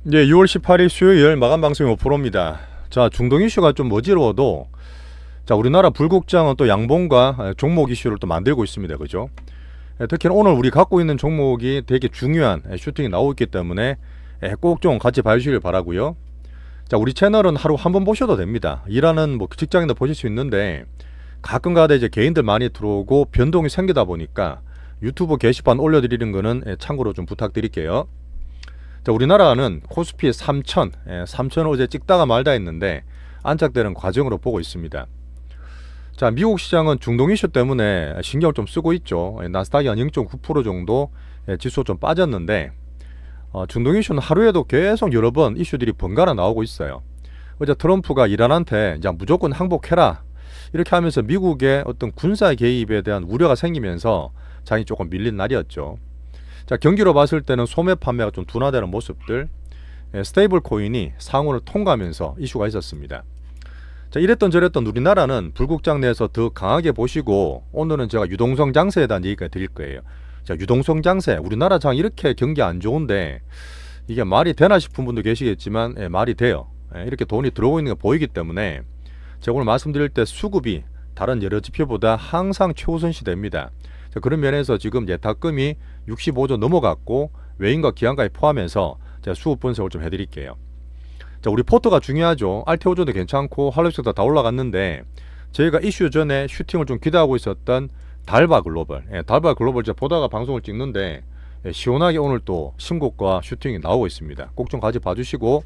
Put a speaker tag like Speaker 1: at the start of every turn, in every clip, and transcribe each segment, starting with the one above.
Speaker 1: 네, 6월 18일 수요일 마감 방송이 5%입니다. 자, 중동 이슈가 좀 어지러워도 자, 우리나라 불국장은 또 양봉과 종목 이슈를 또 만들고 있습니다. 그죠? 특히나 오늘 우리 갖고 있는 종목이 되게 중요한 슈팅이 나오고 있기 때문에 꼭 좀 같이 봐주시길 바라고요. 자, 우리 채널은 하루 한 번 보셔도 됩니다. 일하는 뭐 직장인도 보실 수 있는데 가끔가다 이제 개인들 많이 들어오고 변동이 생기다 보니까 유튜브 게시판 올려드리는 거는 참고로 좀 부탁드릴게요. 자, 우리나라는 코스피 3000, 3000을 어제 찍다가 말다 했는데 안착되는 과정으로 보고 있습니다. 자, 미국 시장은 중동 이슈 때문에 신경을 좀 쓰고 있죠. 나스닥이 한 0.9% 정도 지수 좀 빠졌는데 중동 이슈는 하루에도 계속 여러 번 이슈들이 번갈아 나오고 있어요. 어제 트럼프가 이란한테 이제 무조건 항복해라 이렇게 하면서 미국의 어떤 군사 개입에 대한 우려가 생기면서 장이 조금 밀린 날이었죠. 자, 경기로 봤을 때는 소매 판매가 좀 둔화되는 모습들, 스테이블 코인이 상온을 통과하면서 이슈가 있었습니다. 자, 이랬던 저랬던 우리나라는 불국장 내에서 더 강하게 보시고 오늘은 제가 유동성 장세에 대한 얘기까지 드릴 거예요. 자, 유동성 장세, 우리나라 장 이렇게 경기 안 좋은데 이게 말이 되나 싶은 분도 계시겠지만 말이 돼요. 이렇게 돈이 들어오고 있는 게 보이기 때문에 제가 오늘 말씀드릴 때 수급이 다른 여러 지표보다 항상 최우선 시대입니다. 자, 그런 면에서 지금 예탁금이 65조 넘어갔고 외인과 기관까지 포함해서 제가 수급 분석을 좀 해드릴게요. 자, 우리 포트가 중요하죠. 알테오존도 괜찮고 할로스도 다 올라갔는데 저희가 이슈 전에 슈팅을 좀 기대하고 있었던 달바 글로벌, 달바 글로벌 제가 보다가 방송을 찍는데 시원하게 오늘 또 신고가 슈팅이 나오고 있습니다. 꼭 좀 같이 봐주시고,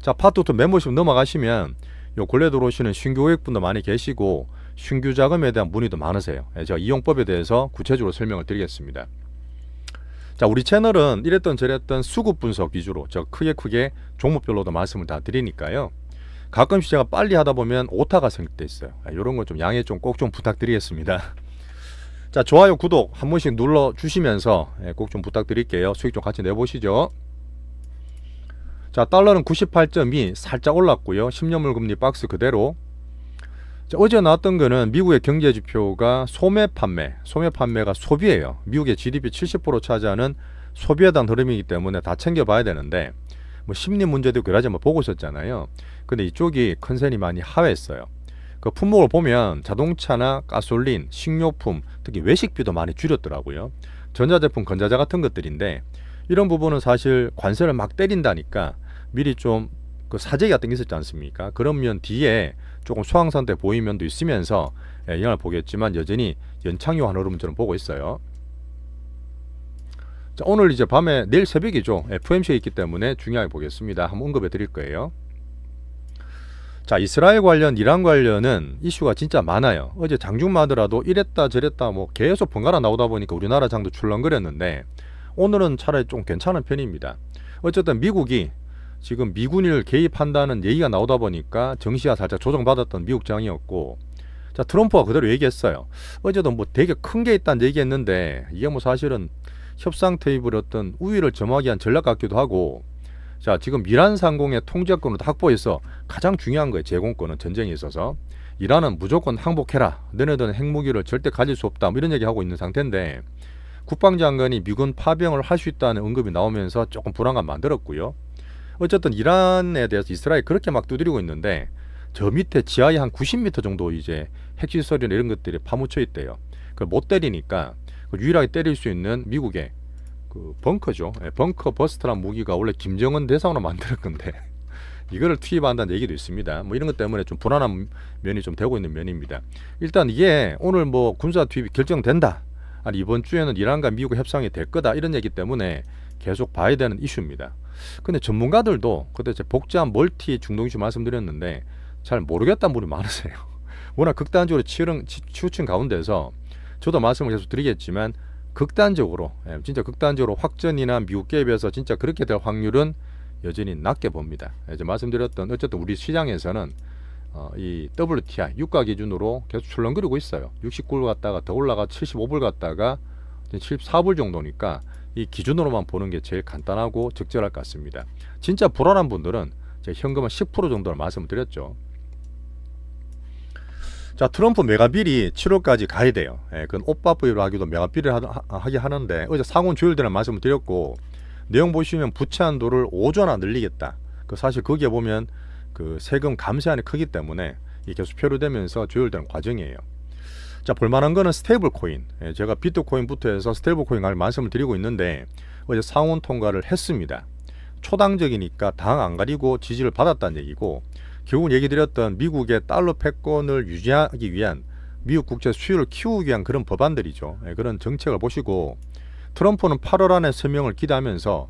Speaker 1: 자, 파트 2 멤버십 넘어가시면 요 근래 들어오시는 신규 고객분도 많이 계시고 신규 자금에 대한 문의도 많으세요. 제가 이용법에 대해서 구체적으로 설명을 드리겠습니다. 자, 우리 채널은 이랬던 저랬던 수급 분석 위주로 제가 크게 종목별로도 말씀을 다 드리니까요. 가끔씩 제가 빨리 하다 보면 오타가 생길 때 있어요. 이런 거 좀 양해 좀 꼭 좀 부탁드리겠습니다. 자, 좋아요, 구독 한 번씩 눌러 주시면서 꼭 좀 부탁드릴게요. 수익 좀 같이 내보시죠. 자, 달러는 98.2 살짝 올랐고요. 10년물 금리 박스 그대로. 자, 어제 나왔던 거는 미국의 경제 지표가 소매 판매가 소비예요. 미국의 GDP 70% 차지하는 소비에 대한 흐름이기 때문에 다 챙겨봐야 되는데 뭐 심리 문제도 그러지 뭐 보고 있었잖아요. 근데 이쪽이 컨센이 많이 하회했어요. 그 품목을 보면 자동차나 가솔린, 식료품, 특히 외식비도 많이 줄였더라고요. 전자제품, 건자재 같은 것들인데 이런 부분은 사실 관세를 막 때린다니까 미리 좀 그 사재기 같은 게 있었지 않습니까? 그러면 뒤에 조금 소황 상태 보이는 면도 있으면서 영향을 보겠지만 여전히 연착륙한 흐름을 저는 보고 있어요. 자, 오늘 이제 밤에 내일 새벽이죠. FOMC가 있기 때문에 중요하게 보겠습니다. 한번 언급해 드릴 거예요. 자, 이스라엘 관련, 이란 관련은 이슈가 진짜 많아요. 어제 장중만 하더라도 이랬다 저랬다 뭐 계속 번갈아 나오다 보니까 우리나라 장도 출렁거렸는데 오늘은 차라리 좀 괜찮은 편입니다. 어쨌든 미국이 지금 미군을 개입한다는 얘기가 나오다 보니까 정시가 살짝 조정받았던 미국 장이었고, 자, 트럼프가 그대로 얘기했어요. 어제도 뭐 되게 큰 게 있다는 얘기했는데 이게 뭐 사실은 협상 테이블 어떤 우위를 점하기 위한 전략 같기도 하고, 자, 지금 이란 상공의 통제권을 확보해서 가장 중요한 거예요. 제공권은 전쟁에 있어서 이란은 무조건 항복해라, 너네들은 핵무기를 절대 가질 수 없다, 뭐 이런 얘기하고 있는 상태인데 국방장관이 미군 파병을 할 수 있다는 언급이 나오면서 조금 불안감 만들었고요. 어쨌든 이란에 대해서 이스라엘이 그렇게 막 두드리고 있는데 저 밑에 지하에 한 90m 정도 이제 핵시설이나 이런 것들이 파묻혀 있대요. 그걸 못 때리니까 유일하게 때릴 수 있는 미국의 그 벙커죠. 벙커 버스터란 무기가 원래 김정은 대상으로 만들 건데 이거를 투입한다는 얘기도 있습니다. 뭐 이런 것 때문에 좀 불안한 면이 좀 되고 있는 면입니다. 일단 이게 오늘 뭐 군사 투입이 결정된다, 아니 이번 주에는 이란과 미국의 협상이 될 거다, 이런 얘기 때문에 계속 봐야 되는 이슈입니다. 근데 전문가들도 그때 제 복잡한 멀티 중동 이슈 말씀드렸는데 잘 모르겠다는 분이 많으세요. 워낙 극단적으로 치우친 가운데서 저도 말씀을 계속 드리겠지만 극단적으로, 진짜 극단적으로 확전이나 미국 개입에서 진짜 그렇게 될 확률은 여전히 낮게 봅니다. 이제 말씀드렸던 어쨌든 우리 시장에서는 이 WTI 유가 기준으로 계속 출렁거리고 있어요. 69불 갔다가 더 올라가 75불 갔다가 74불 정도니까 이 기준으로만 보는 게 제일 간단하고 적절할 것 같습니다. 진짜 불안한 분들은 제가 현금은 10% 정도를 말씀을 드렸죠. 자, 트럼프 메가빌이 7월까지 가야 돼요. 그건 오빠 부위로 하기도 메가빌을 하게 하는데 어제 상원 조율되는 말씀을 드렸고, 내용 보시면 부채 한도를 5조나 늘리겠다. 사실 거기에 보면 그 세금 감세안이 크기 때문에 이 계속 표류되면서 조율되는 과정이에요. 자, 볼만한 거는 스테이블 코인. 제가 비트코인부터 해서 스테이블 코인 갈 말씀을 드리고 있는데 어제 상원 통과를 했습니다. 초당적이니까 당 안 가리고 지지를 받았다는 얘기고, 결국은 얘기 드렸던 미국의 달러 패권을 유지하기 위한 미국 국채 수요를 키우기 위한 그런 법안들이죠. 그런 정책을 보시고 트럼프는 8월 안에 서명을 기대하면서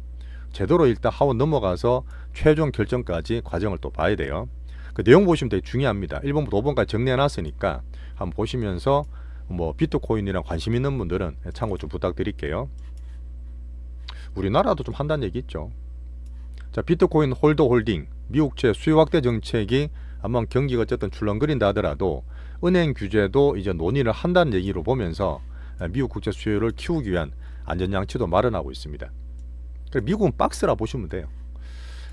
Speaker 1: 제대로 일단 하원 넘어가서 최종 결정까지 과정을 또 봐야 돼요. 그 내용 보시면 되게 중요합니다. 1번부터 5번까지 정리해 놨으니까 한번 보시면서 뭐 비트코인이랑 관심 있는 분들은 참고 좀 부탁드릴게요. 우리나라도 좀 한다는 얘기 있죠. 자, 비트코인 홀더 홀딩, 미국채 수요 확대 정책이 아마 경기가 어쨌든 출렁거린다 하더라도 은행 규제도 이제 논의를 한다는 얘기로 보면서 미국 국채 수요를 키우기 위한 안전장치도 마련하고 있습니다. 미국은 박스라 보시면 돼요.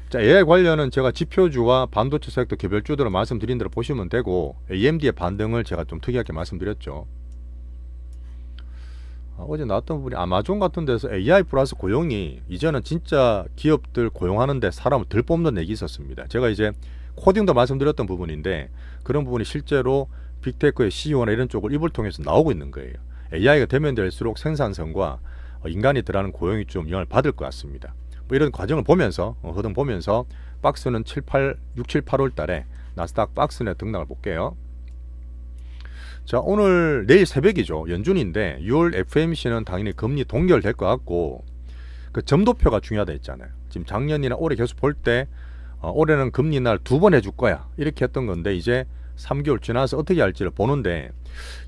Speaker 1: 자, AI 관련은 제가 지표주와 반도체 섹터 개별주들을 말씀드린 대로 보시면 되고, AMD의 반등을 제가 좀 특이하게 말씀드렸죠. 어제 나왔던 부분이 아마존 같은 데서 AI 플러스 고용이 이제는 진짜 기업들 고용하는데 사람을 덜 뽑는 얘기 있었습니다. 제가 이제 코딩도 말씀드렸던 부분인데 그런 부분이 실제로 빅테크의 CEO나 이런 쪽을 입을 통해서 나오고 있는 거예요. AI가 되면 될수록 생산성과 인간이 들어가는 고용이 좀 영향을 받을 것 같습니다. 뭐 이런 과정을 보면서 흐름 보면서 박스는 6, 7, 8월 달에 나스닥 박스내 등락을 볼게요. 자, 오늘 내일 새벽이죠. 연준인데 6월 FOMC는 당연히 금리 동결될 것 같고, 그 점도표가 중요하다 했잖아요. 지금 작년이나 올해 계속 볼 때 올해는 금리 날 2번 해줄 거야 이렇게 했던 건데 이제 3개월 지나서 어떻게 할지를 보는데,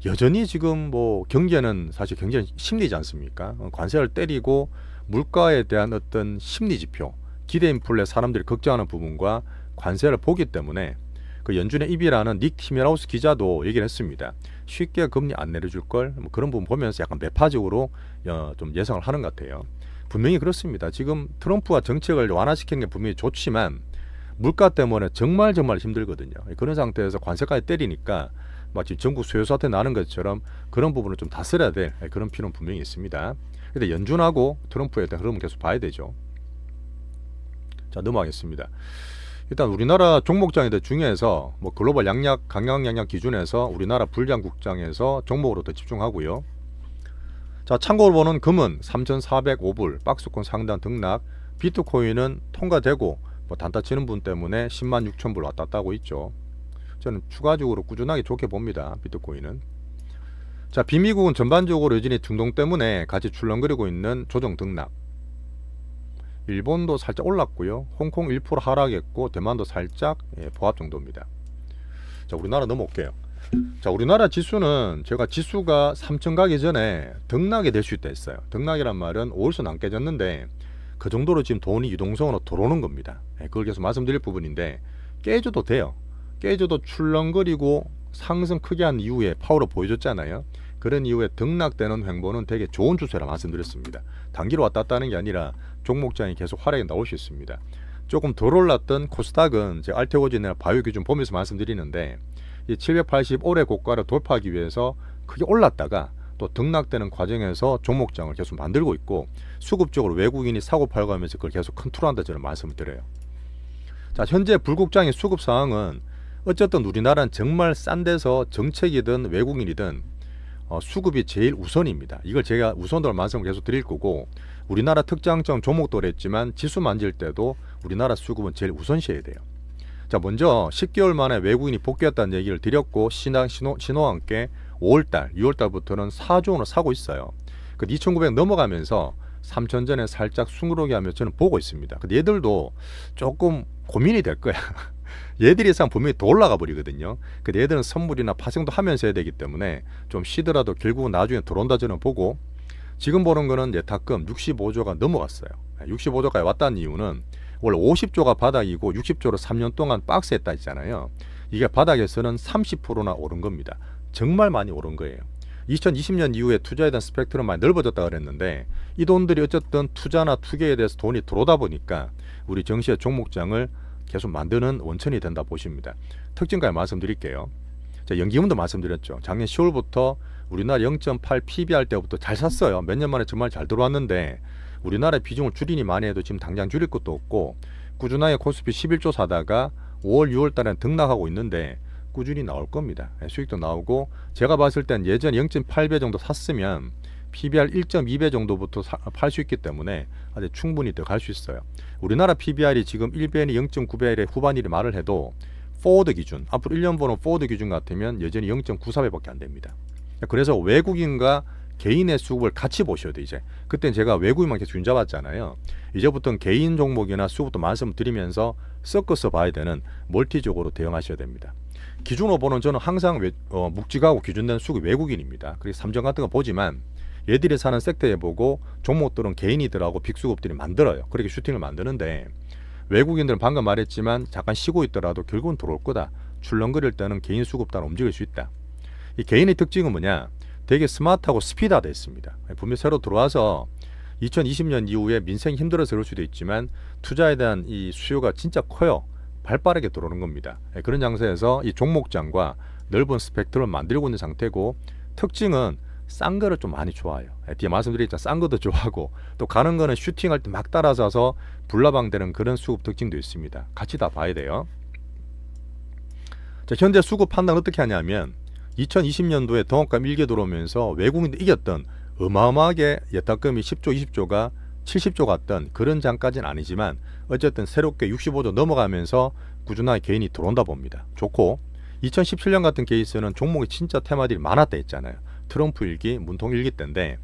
Speaker 1: 여전히 지금 뭐 경제는 사실 굉장히 심리지 않습니까? 관세를 때리고 물가에 대한 어떤 심리 지표, 기대 인플레 사람들이 걱정하는 부분과 관세를 보기 때문에 그 연준의 입이라는 닉 티메라우스 기자도 얘기를 했습니다. 쉽게 금리 안 내려줄 걸, 뭐 그런 부분 보면서 약간 매파적으로 좀 예상을 하는 것 같아요. 분명히 그렇습니다. 지금 트럼프가 정책을 완화시키는 게 분명히 좋지만 물가 때문에 정말 힘들거든요. 그런 상태에서 관세까지 때리니까 마치 전국 수요 사태 나는 것처럼 그런 부분을 좀 다스려야 될 그런 필요는 분명히 있습니다. 근데 연준하고 트럼프에 대한 흐름은 계속 봐야 되죠. 자, 넘어가겠습니다. 일단 우리나라 종목장들 중에서 뭐 글로벌 강약 양약 기준에서 우리나라 불량국장에서 종목으로 더 집중하고요. 자, 참고로 보는 금은 3,405불 박스권 상단 등락, 비트코인은 통과되고 뭐 단타 치는 분 때문에 10만 6천 불 왔다 갔다 하고 있죠. 저는 추가적으로 꾸준하게 좋게 봅니다. 비트코인은. 자, 비미국은 전반적으로 여전히 중동 때문에 같이 출렁거리고 있는 조정 등락. 일본도 살짝 올랐고요. 홍콩 1% 하락했고 대만도 살짝 보합 정도입니다. 자, 우리나라 넘어올게요. 자, 우리나라 지수는 제가 지수가 3천 가기 전에 등락이 될 수 있다 했어요. 등락이란 말은 5일선 안 깨졌는데 그 정도로 지금 돈이 유동성으로 들어오는 겁니다. 그걸 계속 말씀드릴 부분인데 깨져도 돼요. 깨져도 출렁거리고 상승 크게 한 이후에 파워로 보여줬잖아요. 그런 이후에 등락되는 횡보는 되게 좋은 추세라 말씀드렸습니다. 단기로 왔다 갔다 하는 게 아니라 종목장이 계속 하락이 나올 수 있습니다. 조금 덜 올랐던 코스닥은 제가 알테오진이나 바이오 기준 보면서 말씀드리는데 이 780 올해 고가를 돌파하기 위해서 크게 올랐다가 또 등락되는 과정에서 종목장을 계속 만들고 있고 수급적으로 외국인이 사고 팔고 하면서 그걸 계속 컨트롤한다 저는 말씀을 드려요. 자, 현재 불국장의 수급 상황은 어쨌든 우리나라는 정말 싼 데서 정책이든 외국인이든 수급이 제일 우선입니다. 이걸 제가 우선으로 말씀을 계속 드릴 거고, 우리나라 특장점 종목도 그랬지만 지수 만질 때도 우리나라 수급은 제일 우선시해야 돼요. 자, 먼저 10개월 만에 외국인이 복귀했다는 얘기를 드렸고 신호와 함께 5월달, 6월달부터는 4조 원을 사고 있어요. 그 2,900 넘어가면서 3천 전에 살짝 숨으로게 하며 저는 보고 있습니다. 근데 얘들도 조금 고민이 될 거야. 얘들이 상 분명히 더 올라가 버리거든요. 근데 얘들은 선물이나 파생도 하면서 해야 되기 때문에 좀 쉬더라도 결국은 나중에 들어온다 저는 보고, 지금 보는 거는 예탁금 65조가 넘어갔어요. 65조까지 왔다는 이유는 원래 50조가 바닥이고 60조로 3년 동안 박스했다 했잖아요. 이게 바닥에서는 30%나 오른 겁니다. 정말 많이 오른 거예요. 2020년 이후에 투자에 대한 스펙트럼 많이 넓어졌다 그랬는데 이 돈들이 어쨌든 투자나 투기에 대해서 돈이 들어오다 보니까 우리 증시의 종목장을 계속 만드는 원천이 된다 보십니다. 특징까지 말씀드릴게요. 자, 연기금도 말씀드렸죠. 작년 10월부터 우리나라 0.8 PB 할 때부터 잘 샀어요. 몇 년 만에 정말 잘 들어왔는데 우리나라 비중을 줄이니 많이 해도 지금 당장 줄일 것도 없고 꾸준하게 코스피 11조 사다가 5월 6월 달에 등락하고 있는데 꾸준히 나올 겁니다. 수익도 나오고 제가 봤을 땐 예전에 0.8배 정도 샀으면 PBR 1.2배 정도부터 팔 수 있기 때문에 아직 충분히 더 갈 수 있어요. 우리나라 PBR이 지금 1배니 0.9배의 후반일에 말을 해도 포워드 기준, 앞으로 1년 보는 포워드 기준 같으면 여전히 0.94배밖에 안 됩니다. 그래서 외국인과 개인의 수급을 같이 보셔야 돼. 이제 그땐 제가 외국인만 계속 윤잡았잖아요. 이제부터는 개인 종목이나 수급도 말씀드리면서 섞어서 봐야 되는 멀티적으로 대응하셔야 됩니다. 기준으로 보는 저는 항상 묵직하고 기준된 수급이 외국인입니다. 그래서 삼정 같은 거 보지만 얘들이 사는 섹터에 보고 종목들은 개인이들하고 빅수급들이 만들어요. 그렇게 슈팅을 만드는데 외국인들은 방금 말했지만 잠깐 쉬고 있더라도 결국은 들어올 거다. 출렁거릴 때는 개인 수급 따라 움직일 수 있다. 이 개인의 특징은 뭐냐? 되게 스마트하고 스피드가 됐습니다. 분명히 새로 들어와서 2020년 이후에 민생이 힘들어서 그럴 수도 있지만 투자에 대한 이 수요가 진짜 커요. 발빠르게 들어오는 겁니다. 그런 장세에서 이 종목장과 넓은 스펙트럼을 만들고 있는 상태고 특징은 싼 거를 좀 많이 좋아해요. 뒤에 말씀드렸잖아요. 싼 것도 좋아하고 또 가는 거는 슈팅할 때 막 따라서서 불나방되는 그런 수급 특징도 있습니다. 같이 다 봐야 돼요. 자, 현재 수급 판단 어떻게 하냐면 2020년도에 동업감 일개 들어오면서 외국인들 이겼던 어마어마하게 예탁금이 10조 20조가 70조 갔던 그런 장까지는 아니지만 어쨌든 새롭게 65조 넘어가면서 꾸준하게 개인이 들어온다 봅니다. 좋고 2017년 같은 케이스는 종목이 진짜 테마들이 많았다 했잖아요. 트럼프 일기, 문통 일기 때인데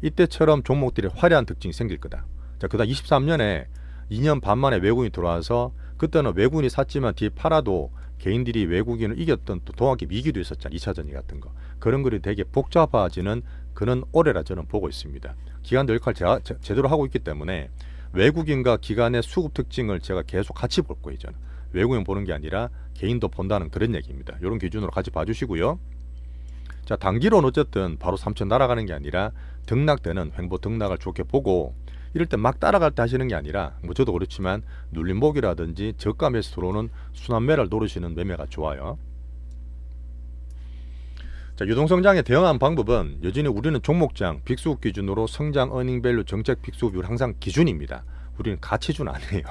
Speaker 1: 이때처럼 종목들이 화려한 특징이 생길 거다. 자, 그다음 23년에 2년 반 만에 외국인이 들어와서 그때는 외국인이 샀지만 뒤에 팔아도 개인들이 외국인을 이겼던 또 동학의 미기도 있었잖아요. 2차 전지 같은 거. 그런 것이 되게 복잡해지는 그런 올해라 저는 보고 있습니다. 기관도 역할을 제대로 하고 있기 때문에 외국인과 기관의 수급 특징을 제가 계속 같이 볼 거예요. 저는 외국인 보는 게 아니라 개인도 본다는 그런 얘기입니다. 이런 기준으로 같이 봐주시고요. 자, 단기로는 어쨌든 바로 3천 날아가는 게 아니라 등락되는 횡보 등락을 좋게 보고 이럴 때 막 따라갈 때 하시는 게 아니라 뭐 저도 그렇지만 눌림목이라든지 저가에서 들어오는 순환매를 노리시는 매매가 좋아요. 자, 유동성장에 대응하는 방법은 여전히 우리는 종목장 빅수급 기준으로 성장 어닝밸류 정책 빅수급이 항상 기준입니다. 우리는 가치준 아니에요.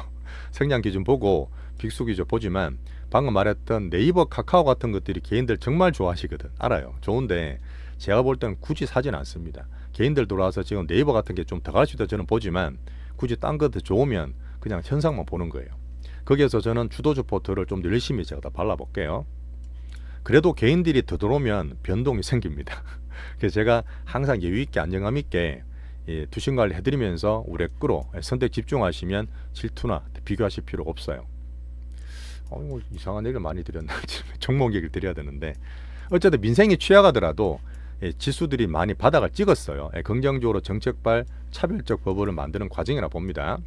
Speaker 1: 성장 기준 보고 빅수급 기준 보지만 방금 말했던 네이버 카카오 같은 것들이 개인들 정말 좋아하시거든. 알아요. 좋은데 제가 볼 때는 굳이 사진 않습니다. 개인들 들어와서 지금 네이버 같은 게 좀 더 갈 수 있다 저는 보지만 굳이 딴 것도 좋으면 그냥 현상만 보는 거예요. 거기에서 저는 주도주 포트를 좀 더 열심히 제가 다 발라볼게요. 그래도 개인들이 더 들어오면 변동이 생깁니다. 그래서 제가 항상 여유있게 안정감있게 투신 관리 해드리면서 우리 끌어 선택 집중하시면 질투나 비교하실 필요가 없어요. 뭐 이상한 얘기를 많이 드렸나. 종목 얘기를 드려야 되는데 어쨌든 민생이 취약하더라도 지수들이 많이 바닥을 찍었어요. 긍정적으로 정책발 차별적 버블을 만드는 과정이라 봅니다.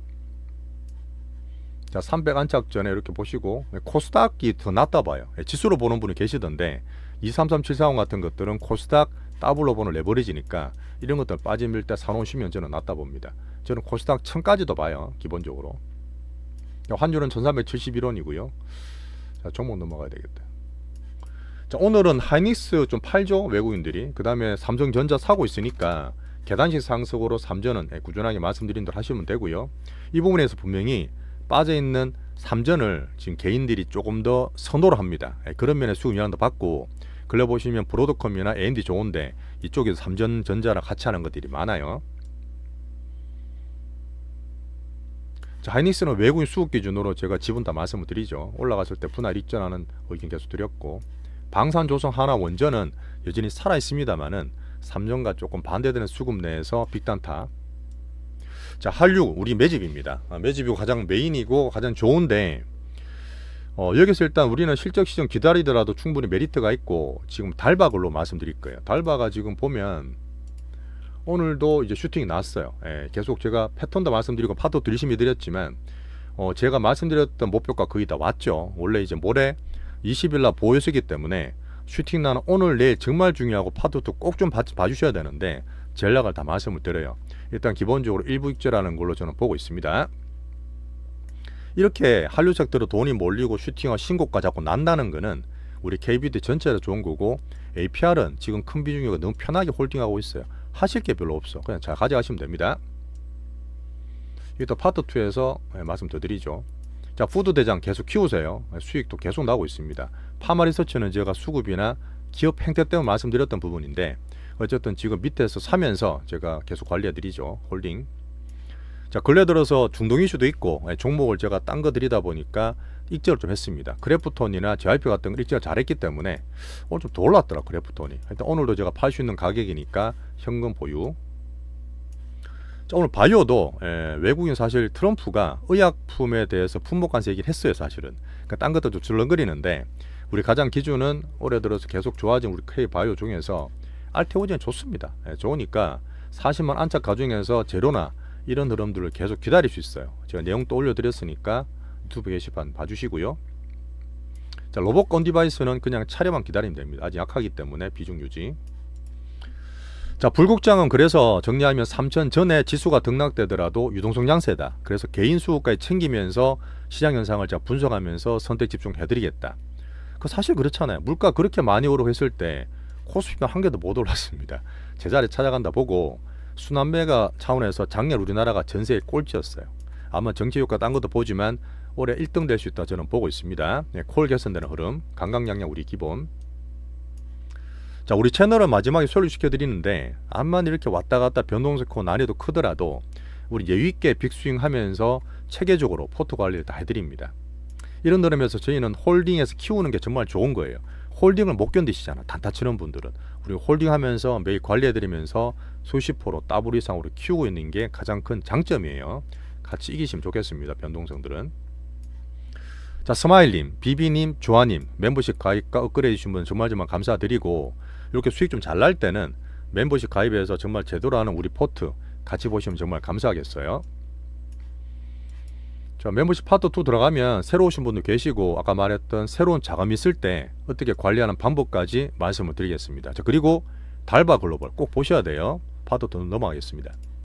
Speaker 1: 자, 300 안착 전에 이렇게 보시고 코스닥이 더 낫다 봐요. 지수로 보는 분이 계시던데 233740 같은 것들은 코스닥 더블로 보는 레버리지니까 이런 것들 빠짐일 때 사놓으시면 저는 낫다 봅니다. 저는 코스닥 1000까지도 봐요. 기본적으로. 환율은 1371원이고요. 자, 종목 넘어가야 되겠다. 자, 오늘은 하이닉스 좀 팔죠. 외국인들이. 그 다음에 삼성전자 사고 있으니까 계단식 상승으로 삼전은 꾸준하게 말씀드린 대로 하시면 되고요. 이 부분에서 분명히 빠져있는 삼전을 지금 개인들이 조금 더 선호를 합니다. 그런 면에 수급 영향도 받고 글래 보시면 브로드컴이나 AMD 좋은데 이쪽에서 삼전전자랑 같이 하는 것들이 많아요. 자, 하이닉스는 외국인 수급 기준으로 제가 지분 다 말씀을 드리죠. 올라갔을 때 분할 익전하는 의견 계속 드렸고 방산조성 하나 원전은 여전히 살아있습니다만은 삼전과 조금 반대되는 수급 내에서 빅단타. 자, 한류 우리 매집입니다. 매집이고 가장 메인이고 가장 좋은데 여기서 일단 우리는 실적 시정 기다리더라도 충분히 메리트가 있고 지금 달바글로 말씀드릴 거예요. 달바가 지금 보면 오늘도 이제 슈팅이 났어요. 계속 제가 패턴도 말씀드리고 파도 들이심이 드렸지만 제가 말씀드렸던 목표가 거의 다 왔죠. 원래 이제 모레 20일날 보여주기 때문에 슈팅 나는 오늘 내일 정말 중요하고 파도도 꼭 좀 봐주셔야 되는데 전략을 다 말씀을 드려요. 일단 기본적으로 일부 익절하는 걸로 저는 보고 있습니다. 이렇게 한류 섹터로 돈이 몰리고 슈팅과 신고가 자꾸 난다는 거는 우리 KBD 전체로 좋은 거고 APR은 지금 큰 비중이고 너무 편하게 홀딩하고 있어요. 하실 게 별로 없어. 그냥 잘 가져가시면 됩니다. 이게 또 파트 2에서 말씀 더 드리죠. 자, 푸드 대장 계속 키우세요. 수익도 계속 나오고 있습니다. 파마리서치는 제가 수급이나 기업 행태 때문에 말씀드렸던 부분인데 어쨌든 지금 밑에서 사면서 제가 계속 관리해 드리죠. 홀딩. 자, 근래 들어서 중동 이슈도 있고 종목을 제가 딴 거 드리다 보니까 익절을 좀 했습니다. 그래프톤이나 JYP 같은 걸 익절 잘했기 때문에 오늘 좀 더 올랐더라. 그래프톤이. 일단 오늘도 제가 팔 수 있는 가격이니까 현금 보유. 자, 오늘 바이오도 외국인 사실 트럼프가 의약품에 대해서 품목관세 얘기를 했어요. 사실은. 그러니까 딴 것도 좀 줄렁거리는데 우리 가장 기준은 올해 들어서 계속 좋아진 우리 K바이오 중에서 알테오젠 좋습니다. 좋으니까 40만 안착 가중에서 제로나 이런 흐름들을 계속 기다릴 수 있어요. 제가 내용 또 올려드렸으니까 유튜브 게시판 봐주시고요. 자, 로봇 건 디바이스는 그냥 차례만 기다리면 됩니다. 아직 약하기 때문에 비중 유지. 자, 불국장은 그래서 정리하면 3천 전에 지수가 등락되더라도 유동성 양세다. 그래서 개인 수급까지 챙기면서 시장 현상을 제가 분석하면서 선택 집중해드리겠다. 그 사실 그렇잖아요. 물가 그렇게 많이 오르고 했을 때 코스피는 한 개도 못 올랐습니다. 제자리 찾아간다 보고 순환매가 차원에서 작년 우리나라가 전세의 꼴찌였어요. 아마 정치 효과 딴 것도 보지만 올해 1등 될 수 있다 저는 보고 있습니다. 콜 개선되는 흐름, 강강약약 우리 기본. 자, 우리 채널은 마지막에 소개시켜 드리는데 암만 이렇게 왔다 갔다 변동세코 난이도 크더라도 우리 여유있게 빅스윙 하면서 체계적으로 포트 관리를 다 해드립니다. 이런 흐름에서 저희는 홀딩해서 키우는 게 정말 좋은 거예요. 홀딩을 못 견디시잖아. 단타 치는 분들은. 우리 홀딩하면서 매일 관리해드리면서 수십 프로 더블 이상으로 키우고 있는 게 가장 큰 장점이에요. 같이 이기시면 좋겠습니다. 변동성들은. 자, 스마일님, 비비님, 조아님 멤버십 가입과 업그레이드 주신 분 정말 감사드리고 이렇게 수익 좀 잘 날 때는 멤버십 가입해서 정말 제대로 하는 우리 포트 같이 보시면 정말 감사하겠어요. 자, 멤버십 파트 2 들어가면 새로 오신 분도 계시고 아까 말했던 새로운 자금 있을 때 어떻게 관리하는 방법까지 말씀을 드리겠습니다. 자, 그리고 달바 글로벌 꼭 보셔야 돼요. 파트 2 넘어가겠습니다.